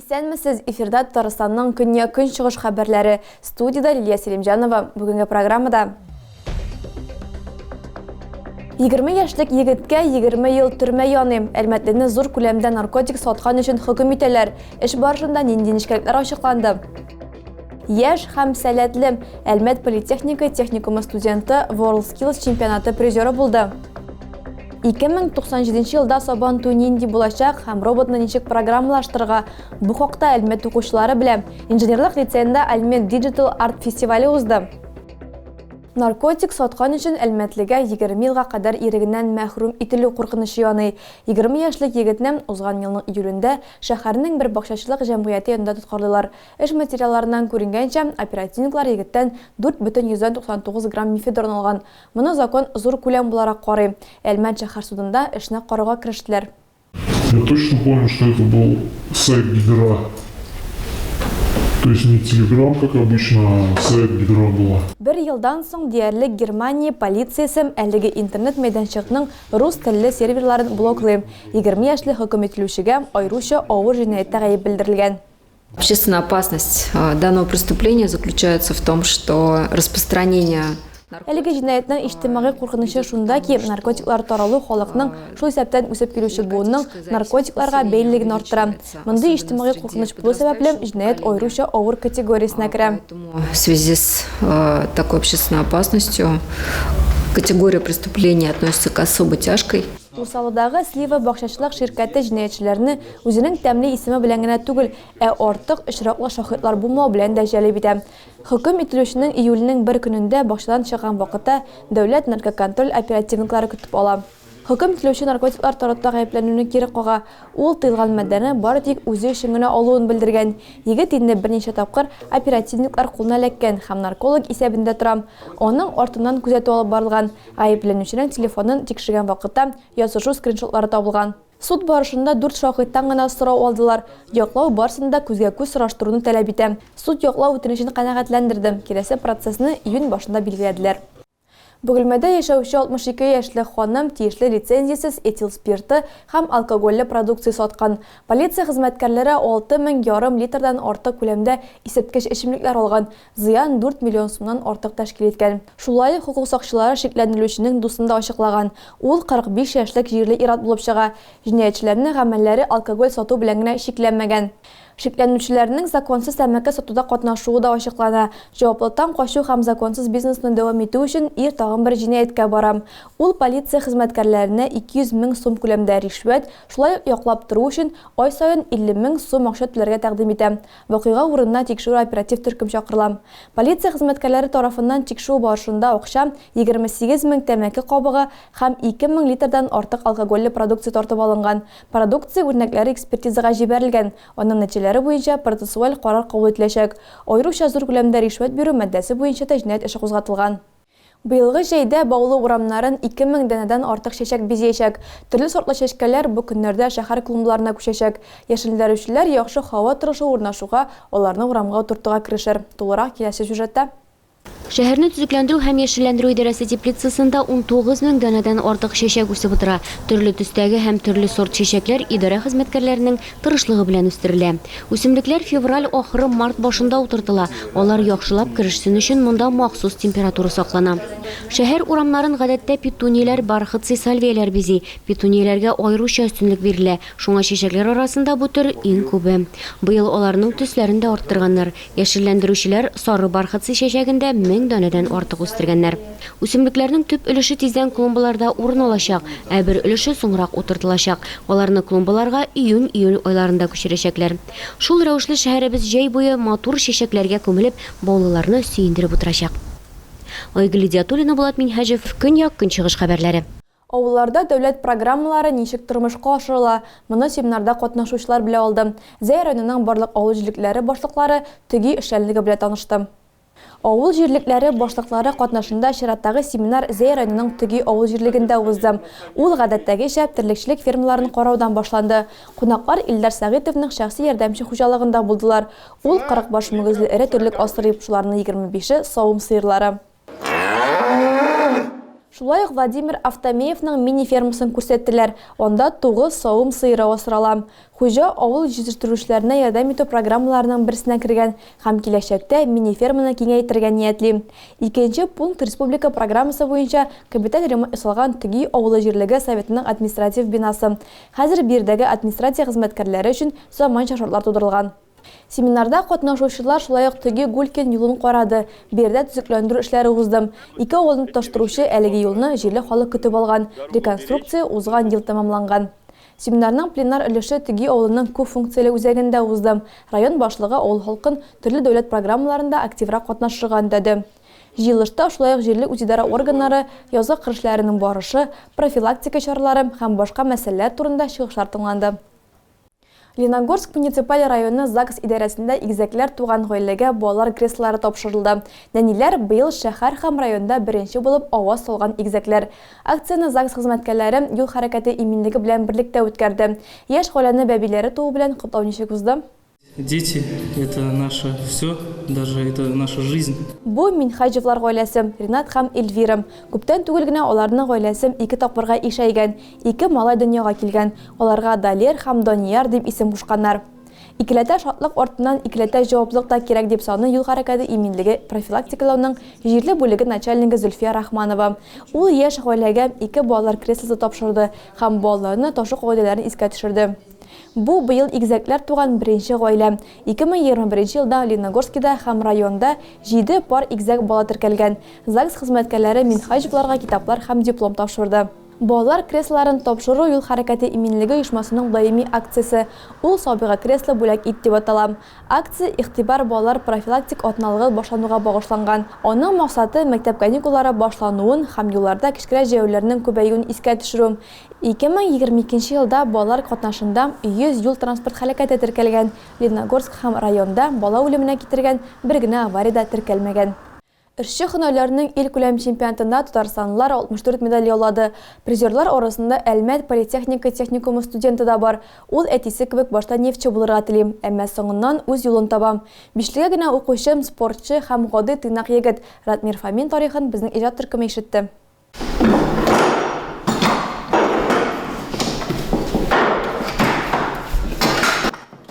Исәнмесез, эфирда Татарстанның көньяк-көнчыгыш чыгыш хәбәрләре. Студияда Лилия Селимҗанова. Бүгенге программада 20 яшьлек егеткә 20 ел төрмә яный. Әлмәтлене зур күләмдә наркотик саткан өчен хөкем итәләр. Эш барышында нинди нечкәлекләр ачыкланды? Яшь һәм сәләтле Әлмәт политехника техникумы студенты WorldSkills чемпионаты призеры булды. 2097 елда сабан туй нинди булачак һәм роботны ничек программалаштырырга бу хакта Әлмәт укучылары белән инженерлык лицейында Әлмәт Digital Art фестивале узды. Наркотик саткан өчен Әлмәтлегә 20 елга кадәр ирегеннән мәхрүм ителү куркынычы яный. 20 яшьлек егетне узган елның июлендә шәһәрнең бер бакчачылык җәмгыяте янында тоткарлыйлар. Эш материалларыннан күренгәнчә, оперативниклар егеттән 4,99 грамм мефедрон алган. Моны закон зур күләм буларак карый. Әлмәт шәһәр судында эшне карауга керештеләр. Я точно помню, что это был сайт Гидра. То есть не Телеграм, как обычно, а сайт Гидра была. Бер елдан соң диярлек Германия полициясы әлеге интернет мәйданчыкның рус телле серверларын блоклый. 20 яшьле хөкем ителүчегә аеруча авыр җинаятьтә гаеп белдерелгән. Общественная опасность данного преступления заключается в том, что распространение Әлеге җинаятьнең иҗтимагый куркынычы шунда ки, наркотиклар таралу халыкның шул исәптән үсеп килүче буынның наркотикларга бәйлелеген арттыра. Мондый иҗтимагый куркыныч булу сәбәпле җинаять аеруча авыр категориясенә керә. В связи с такой общественной опасностью категория преступления относится к особо тяжкой. Усалыдагы Слива бакчачылык ширкәте җинаятьчеләрне үзенең тәмле исеме белән генә түгел, артык очраклы шаһитлар булмау белән дә җәлеп итә. Хөкем ителүченең июльнең бер көнендә бакчадан чыгган вакытта дәүләт наркоконтроль оперативниклары көтеп ала. Хөкем ителүче наркотиклар таратуда гаепләнүне кире кага. Ул тыелган мәддәне бары тик үзе өчен генә алуын белдергән. Егет инде берничә тапкыр оперативниклар кулына эләккән һәм нарколог исәбендә тора. Аның артыннан күзәтү алып барылган. Гаепләнүченең телефонын тикшергән вакытта язышу скриншотлары табылган. Суд барышында 4 шаһиттан гына сорау алдылар. Яклау барысында күзгә-күз сораштыруны таләп итә. Суд яклау үтенечен канәгатьләндерде. Киләсе процессны июнь башында билгеләделәр. Бөгелмәдә яшәүче 62 яшьлек ханым тиешле лицензиясез этил спирты һәм алкоголле продукция саткан. Полиция хезмәткәрләре 6,5 литрдан артык күләмдә исерткеч эчемлекләр алган. Зыян 4 миллион сумнан артык тәшкил иткән. Шулай хукук сакчылары шикләнелүченең дусында ачыклаган. Ул 45 яшьлек җирле ир-ат булып чыга. Җинаятьчеләрнең гамәлләре алкоголь сату белән генә шикләнмәгән. Шикләнүчеләрнең законсыз тәмәке сатуда катнашуы да ачыклана. Җаваплылыктан качу һәм законсыз бизнесны дәвам итү өчен ир тагын бер җинаятькә бара. Ул полиция хезмәткәрләренә 200 мең сум күләмдә ришвәт, шулай яклап тору өчен ай саен 50 мең сум акча түләргә тәкъдим итә. Вакыйга урынына тикшерү оператив төркем чакырыла. Полиция хезмәткәрләре тарафыннан тикшерү барышында акча 28 мең тәмәке кабыгы һәм 2 мең литрдан артык алкоголле продукция тартып алынган. Продукция үрнәкләре экспертизага җибәрелгән. Аның нәтиҗәләре буенча процессуаль карар кабул ителәчәк. Аеруча зур күләмдә ришвәт бирү маддәсе буенча җинаять эше кузгатылган. Быелгы җәйдә Баулы урамнарын 2000 дәнәдән артык чәчәк бизәячәк. Төрле сортлы чәчкәләр бу көннәрдә шәһәр клумбаларына күчәчәк. Яшелләрүчеләр яхшы һава торышы урнашуга, аларны урамга утыртуга керешер. Тулырак киләсе сюжетта. Шәһәрне төзекләндерү һәм яшелләндерү идарәсе теплицасында 19 мең дәнәдән артык чәчәк үсеп утыра. Төрле төстәге һәм төрле сорт чәчәкләр идарә хезмәткәрләренең тырышлыгы белән үстерелә. Үсемлекләр февраль ахыры март башында утыртыла. Алар яхшылап керешсен өчен монда махсус температура саклана. Шәһәр урамнарын гадәттә петунияләр, бархатцы сальвияләр бизи. Петунияләргә аеруча өстенлек бирелә. Шуңа чәчәкләр арасында бу төр иң күбе. Быел аларның төсләрен дә арттырганнар. Яшелләндерүчеләр сары бархатцы чәчәгендә 1000 дәнәдән артык үстергәннәр. Үсемлекләрнең төп өлеше тиздән клумбаларда урын алачак, ә бер өлеше соңрак утыртылачак. Аларны клумбаларга июнь-июль айларында күчерәчәкләр. Шул рәвешле шәһәребез җәй буе матур чәчәкләргә күмелеп, Баулыларны сөендереп утырачак. Айгөл Диатуллина, Булат Минһаҗев, көньяк-көнчыгыш хәбәрләре. Авылларда дәүләт программалары ничек тормышка ашырыла? Моны семинарда катнашучылар белә алды. Зәй районының барлык авыл җирлекләре башлыклары теге эшчәнлеге белән танышты. Авыл җирлекләре башлыклары катнашында чираттагы семинар Зәй районының теге авыл җирлегендә узды. Ул гадәттәгечә терлекчелек фермаларын караудан башланды. Кунаклар Илдар Сәгыйтовның шәхси ярдәмче хуҗалыгында булдылар. Ул 40 баш мөгезле эре төрлек асыр йопшыларының 25-е савым сыерлары. Шулай ук Владимир Автомеевның мини-фермасын күрсәттеләр. Онда 9 савым сыйры асрала. Хуҗа авыл җитештерүчеләренә ярдәм итү программаларының берсенә кергән һәм киләчәктә мини-ферманы киңәйтергә ниятли. Икенче пункт республика программасы буенча капиталь ремонт ясалган Теги авылы җирлеге советының административ бинасы. Хәзер биредәге администрация хезмәткәрләре өчен заманча шартлар тудырылган. Семинарда катнашучылар шулай ук Теги Гулькин юлын карады. Биредә төзекләндерү эшләре узды. Ике авылны тоташтыручы әлеге юлны җирле халык көтеп алган. Реконструкция узган ел тәмамланган. Семинарның пленар өлеше Теги авылының күп функцияле үзәгендә узды. Район башлыгы авыл халкын төрле дәүләт программаларында активрак катнашырга өндәде. Җыелышта шулай ук җирле үзидарә органнары, язгы кырышларының барышы, профилактика чаралары һәм башка мәсьәләләр турында чыгышлар тыңланды. Леногорск муниципаль районы ЗАГС идарәсендә игезәкләр туган гаиләгә балалар креслолары тапшырылды. Нәниләр быел шәһәр һәм районда беренче булып аваз салган игезәкләр. Акцияны ЗАГС хезмәткәрләре юл хәрәкәте иминлеге белән берлектә үткәрде. Яшь гаиләне бәбиләре туу белән котлау ничек узды? Дети – это наше все, даже это наша жизнь. Бу Минхаҗевлар гаиләсе, Ринат һәм Эльвира. Күптән түгел генә аларның гаиләсе 2 тапкырга ишәйгән, 2 малай дөньяга килгән. Аларга Далер һәм Донияр дип исем кушканнар. Икеләтә шатлык артыннан икеләтә җаваплык та кирәк дип саны юл хәрәкәте иминлеге профилактикалауның җирле бүлеге начальнигы Зөлфия Рахманова. Ул яшь гаиләгә 2 балалар креслосы тапшырды һәм балаларны ташу кагыйдәләрен искә төшерде. Бу быел игезәкләр туган беренче гаилә. 2021 елда Леногорскида һәм районда 7 пар игезәк бала теркәлгән. ЗАГС хезмәткәрләре Минхаҗевларга китаплар һәм диплом тапшырды. Балалар креслоларын тапшыру юл хәрәкәте иминлеге оешмасының даими акциясе. Ул сабыйга кресло бүләк ит дип атала. Акция игътибар балалар профилактик атналыгы башлануга багышланган. Аның максаты мәктәп каникуллары башлануын һәм юлларда кичкә җәяүләрнең күбәюен искә төшерү. 2022 елда балалар катнашында 100 юл транспорт һәлакәте теркәлгән. Леногорск һәм районда бала үлеменә китергән бер генә авария теркәлмәгән. Эшче һөнәрләрнең ил күләм чемпионатында татарстанлылар 64 медаль яулады. Призерлар арасында Әлмәт политехника техникумы студенты да бар. Ул әтисе кебек башта нефтче булырга телим, әмма соңыннан үз юлын табам. Бишлегә генә укучы, спортчы һәм гади тыйнак егет Ратмир Фомин тарихын безнең иҗат төркеме ишетте.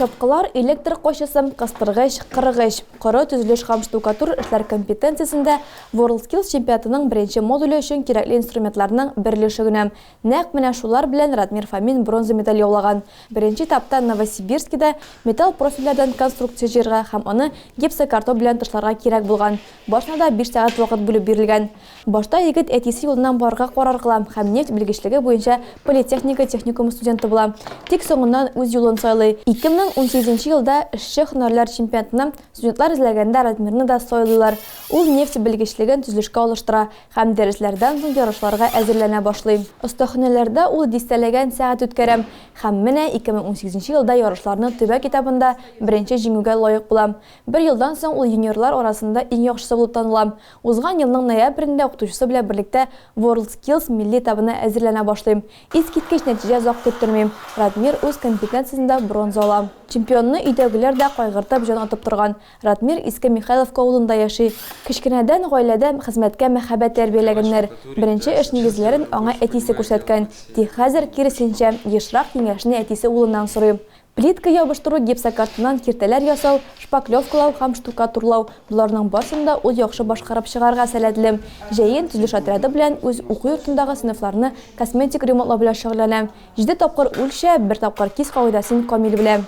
Шапкалар, электр кочысы, кыстыргыч, кыргыч, коры төзелеш һәм штукатур эшләр компетенциясендә WorldSkills чемпионатының беренче модуле өчен кирәкле инструментларның берлеше генә. Нәкъ менә шулар белән Ратмир Фомин бронза медаль яулаган. Беренче этапта Новосибирскида металл профильләрдән конструкция җыярга һәм аны гипсокартон белән тышларга кирәк булган. Башына да 5 сәгать вакыт бүлеп бирелгән. Башта егет әтисе юлыннан барырга карарган һәм нефть белгечлеге буенча политехника техникумы студенты була. Тик соңыннан үз юлын сайлый. 2018 елда эшче һөнәрләр чемпионатына студентлар эзләгәндә Ратмирны да сайлыйлар. Ул нефть белгечлеген төзелешкә алыштыра һәм дәресләрдән соң ярышларга әзерләнә башлый. Остаханәләрдә ул дистәләгән сәгать үткәрә һәм менә 2018 елда ярышларның төбәк этабында беренче җиңүгә лаек була. Бер елдан соң ул юниорлар арасында иң яхшысы булып таныла. Узган елның ноябрендә укытучысы белән берлектә WorldSkills милли этабына әзерләнә башлый. Искиткеч нәтиҗә озак көттерми. Ратмир үз компетенциясендә бронза ала. Чемпионны өйдәгеләр дә кайгыртып җан атып торган. Ратмир Иске Михайловка авылында яши. Кечкенәдән гаиләдә хезмәткә мәхәббәт тәрбияләгәннәр. Беренче эш нигезләрен аңа әтисе күрсәткән. Тик хәзер киресенчә ешрак киңәшне әтисе улыннан сорый. Плитка ябыштыру, гипсокартоннан киртәләр ясау, шпаклевкалау һәм штукатурлау. Буларның барысында ул яхшы башкарып чыгарга сәләтле. Җәен төзелеш отряды белән үз уку йортындагы сыйныфларны косметик ремонтлау белән шөгыльләнә. 7 тапкыр үлчә, 1 тапкыр кис кагыйдасын камил белә.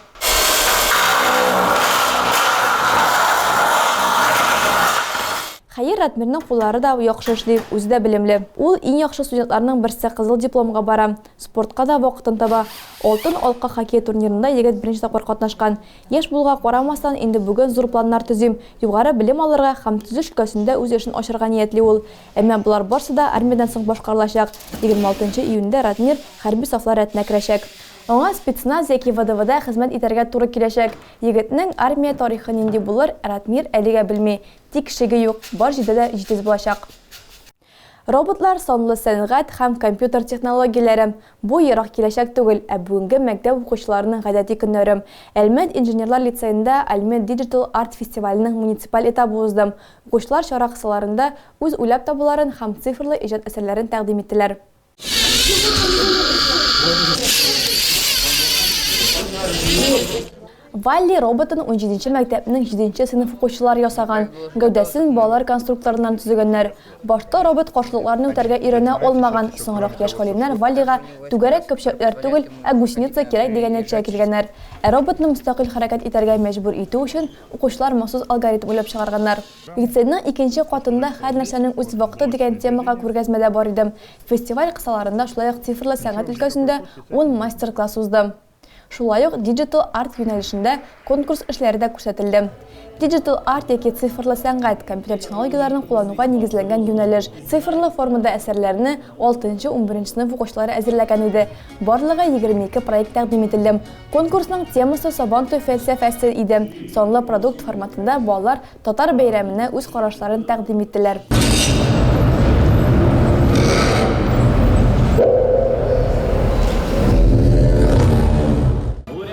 Хәер, Ратмирның куллары да яхшы эшли, үзе дә белемле. Ул иң яхшы студентларның берсе кызыл дипломга бара. Спортка да вакытын таба. Алтын алка хоккей турнирында егет беренче тапкыр катнашкан. Яшь булуга карамастан инде бүген зур планнар төзим. Югары белем алырга һәм төзү өлкәсендә үз эшен ачарга ниятли ул. Әмма булар барсы да армиядән соң башкарылачак. 26 июньдә Ратмир хәрби сафлар рәтенә керәчәк. Аңа спецназ яки ВДВда хезмәт итәргә туры киләчәк. Егетнең армия тарихы нинди булыр, Ратмир әлегә белми. Тик шиге юк, бар җирдә дә җитез булачак. Роботлар сонлы сәнгать һәм компьютер технологияләре. Бу ерак киләчәк түгел, ә бүгенге мәктәп укучыларының гадәти көннәре. Әлмәт инженерлар лицейында Әлмәт Digital Art фестиваленең муниципаль этабы узды. Укучылар чара кысаларында үз уйлап табуларын һәм цифрлы иҗат әсәрләрен тәкъдим иттеләр. Валли роботын 17-нче мәктәпнең 7-нче сыйныф укучылары ясаган. Гәүдәсен балалар конструкторларыннан төзегәннәр. Башта робот каршылыкларны үтәргә өйрәнә алмаган. Соңрак яшь галимнәр Валлига түгәрәк көпчәкләр түгел, ә гусеница кирәк дигән нәтиҗәгә килгәннәр. Роботны мустакил хәрәкәт итәргә мәҗбүр итү өчен укучылар махсус алгоритм уйлап чыгарганнар. Лицейның 2нче катында һәр нәрсәнең үз вакыты дигән темага күргәзмәдә бар иде. Фестиваль кысаларында шулай ук цифрлы сәнгать өлкәсендә 10 мастер-класс узды. Шулай ук Digital Art юнәлешендә конкурс эшләре дә күрсәтелде. Digital Art яки цифрлы сәнгать компьютер технологияләрен куллануга нигезләнгән юнәлеш. Цифрлы формада әсәрләрне 6-11 сыйныф укучылары әзерләгән иде. Барлыгы 22 проект тәкъдим ителде. Конкурсның темасы Сабантуй фәлсәфәсе иде. Сонлы продукт форматында балалар татар бәйрәменә үз карашларын тәкъдим иттеләр.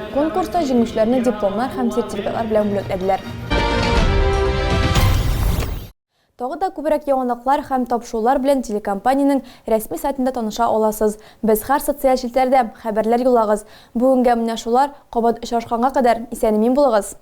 Конкурста җиңүчеләрне дипломнар һәм сертификатлар белән бүләкләделәр. Тагы да күбрәк яңалыклар һәм тапшырулар белән телекомпаниянең рәсми сайтында таныша аласыз. Без һәр социаль челтәрдә хәбәрләр юллагыз. Бүгенгә менә шулар, кабат очрашканга кадәр исән-имин булыгыз.